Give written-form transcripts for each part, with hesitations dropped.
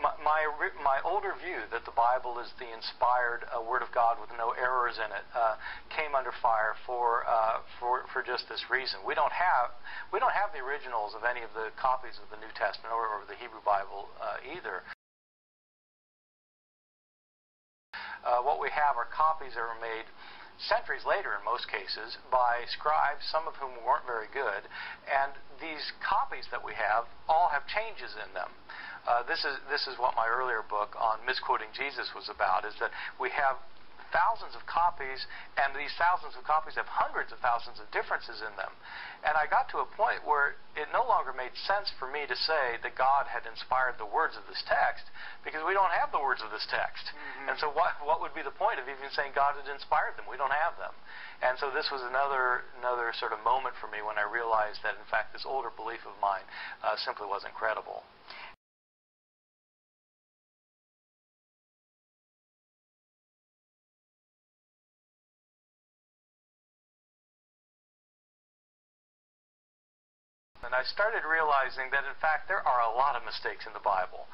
my older view that the Bible is the inspired Word of God with no errors in it came under fire for just this reason. We don't have the originals of any of the copies of the New Testament or the Hebrew Bible either. What we have are copies that were made centuries later in most cases by scribes, some of whom weren't very good, and these copies that we have all have changes in them. This is what my earlier book on misquoting Jesus was about, is that we have thousands of copies, and these thousands of copies have hundreds of thousands of differences in them. And I got to a point where it no longer made sense for me to say that God had inspired the words of this text, because we don't have the words of this text. And so what would be the point of even saying God had inspired them? We don't have them. And so this was another sort of moment for me when I realized that, in fact, this older belief of mine simply wasn't credible. And I started realizing that, in fact, there are a lot of mistakes in the Bible.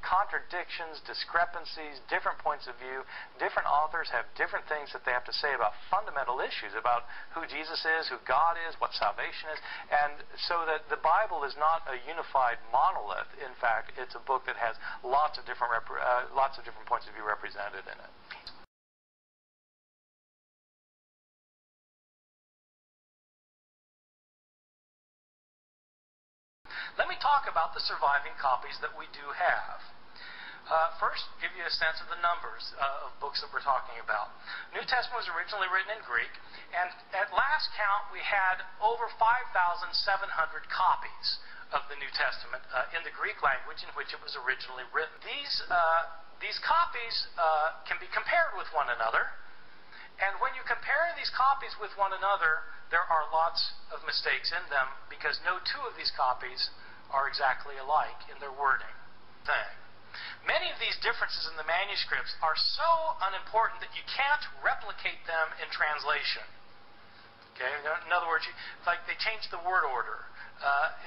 Contradictions, discrepancies, different points of view. Different authors have different things that they have to say about fundamental issues, about who Jesus is, who God is, what salvation is. And so that the Bible is not a unified monolith. In fact, it's a book that has lots of different points of view represented in it. Let me talk about the surviving copies that we do have. First, give you a sense of the numbers of books that we're talking about. New Testament was originally written in Greek, and at last count we had over 5,700 copies of the New Testament in the Greek language in which it was originally written. These copies can be compared with one another, and when you compare these copies with one another, there are lots of mistakes in them, because no two of these copies are exactly alike in their wording. Many of these differences in the manuscripts are so unimportant that you can't replicate them in translation. Okay? In other words, like they changed the word order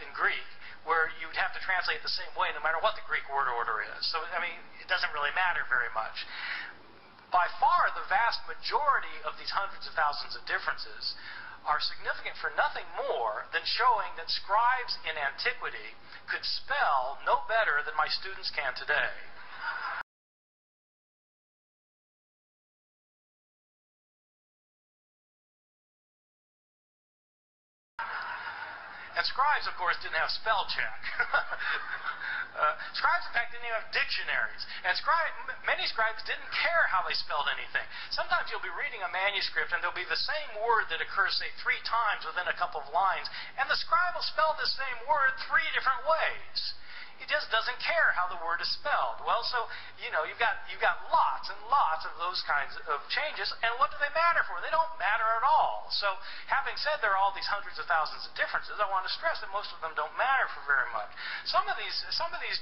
in Greek, where you'd have to translate the same way no matter what the Greek word order is. So, I mean, it doesn't really matter very much. By far, the vast majority of these hundreds of thousands of differences are significant for nothing more than showing that scribes in antiquity could spell no better than my students can today. And scribes, of course, didn't have spell check. Scribes, in fact, didn't even have dictionaries. And many scribes didn't care how they spelled anything. Sometimes you'll be reading a manuscript and there'll be the same word that occurs, say, 3 times within a couple of lines, and the scribe will spell the same word 3 different ways. He just doesn't care how the word is spelled. Well, so, you know, you've got lots and lots of those kinds of changes, and what do they matter for? They don't matter at all. So, having said there are all these hundreds of thousands of differences, I want to stress that most of them don't matter for very much. Some of these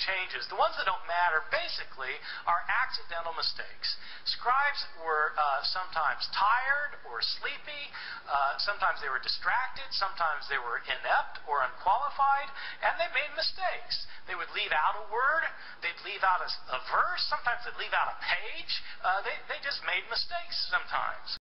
changes, the ones that don't matter, basically, are accidental mistakes. Scribes were sometimes tired or sleepy, sometimes they were distracted, sometimes they were inept or unqualified, and they made mistakes. They would leave out a word, they'd leave out a verse, sometimes they'd leave out a page. They just made mistakes sometimes.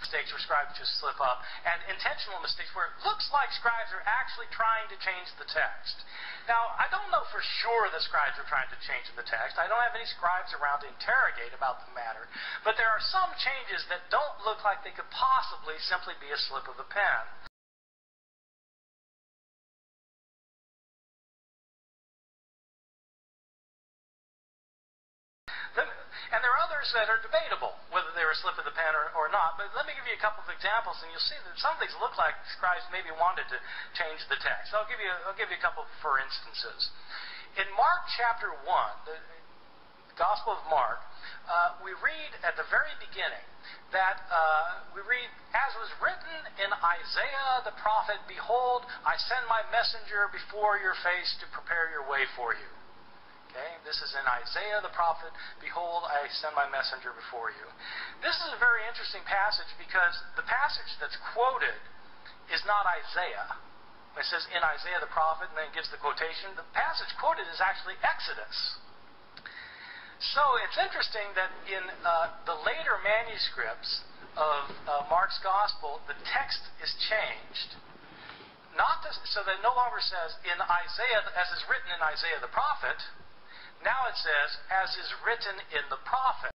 Mistakes where scribes just slip up, and intentional mistakes where it looks like scribes are actually trying to change the text. Now, I don't know for sure that scribes are trying to change the text. I don't have any scribes around to interrogate about the matter, but there are some changes that don't look like they could possibly simply be a slip of the pen. And there are others that are debatable, whether they were a slip of the pen or not. But let me give you a couple of examples, and you'll see that some of these look like scribes maybe wanted to change the text. I'll give you a couple for instances. In Mark chapter 1, the Gospel of Mark, we read at the very beginning that we read, as was written in Isaiah the prophet, "Behold, I send my messenger before your face to prepare your way for you." Okay, this is in Isaiah the prophet. Behold, I send my messenger before you. This is a very interesting passage because the passage that's quoted is not Isaiah. When it says in Isaiah the prophet and then it gives the quotation, the passage quoted is actually Exodus. So it's interesting that in the later manuscripts of Mark's Gospel, the text is changed. So that it no longer says in Isaiah, as is written in Isaiah the prophet. Now it says, as is written in the prophet.